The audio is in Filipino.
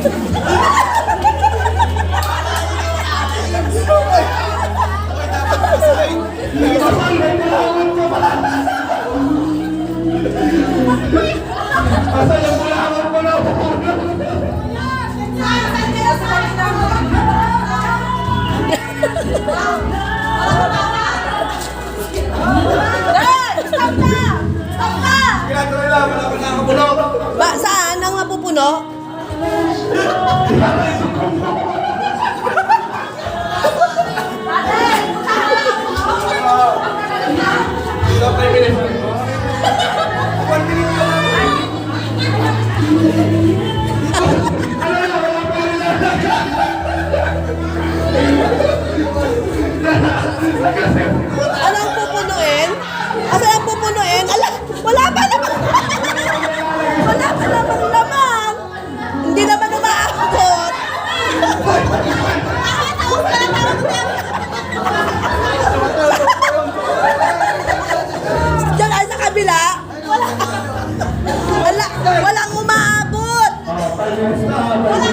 Asa yung bulangon mo na pupuno? Ba, saan ang napupuno? Ano ang pupunuin? Asa ang pupunuin? Ala, wala pa naman. Wala pa naman laman. Hindi naman umaabot. Diyan ay sa kabila. Wala. Walang umaabot. Wala